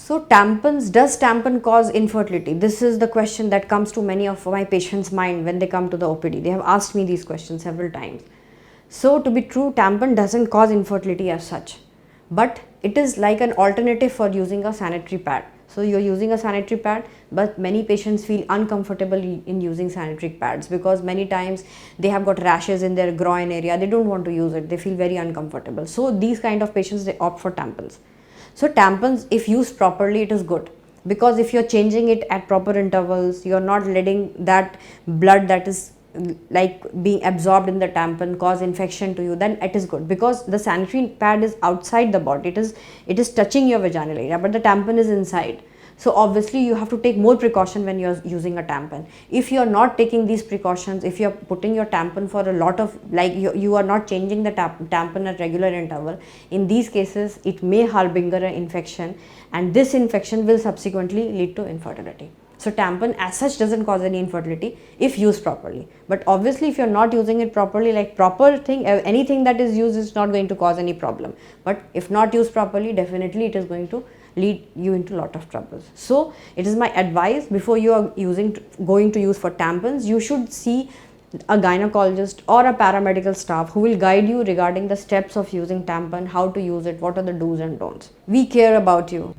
So tampons, does tampon cause infertility? This is the question that comes to many of my patients' mind when they come to the OPD. They have asked me these questions several times. So to be true, tampon doesn't cause infertility as such, but it is like an alternative for using a sanitary pad. So you're using a sanitary pad, but many patients feel uncomfortable in using sanitary pads because many times they have got rashes in their groin area. They don't want to use it. They feel very uncomfortable. So these kind of patients, they opt for tampons. So tampons, if used properly, it is good, because if you're changing it at proper intervals, you're not letting that blood that is like being absorbed in the tampon cause infection to you, then it is good, because the sanitary pad is outside the body. It is touching your vaginal area, but the tampon is inside. So obviously you have to take more precaution when you're using a tampon. If you're not taking these precautions, if you're putting your tampon for a lot of, like you are not changing the tampon at regular interval, in these cases it may harbinger an infection, and this infection will subsequently lead to infertility. So tampon as such doesn't cause any infertility if used properly. But obviously if you're not using it properly, like proper thing, anything that is used is not going to cause any problem. But if not used properly, definitely it is going to lead you into a lot of troubles. So it is my advice, before you are going to use for tampons, you should see a gynecologist or a paramedical staff who will guide you regarding the steps of using tampon, how to use it, what are the do's and don'ts. We care about you.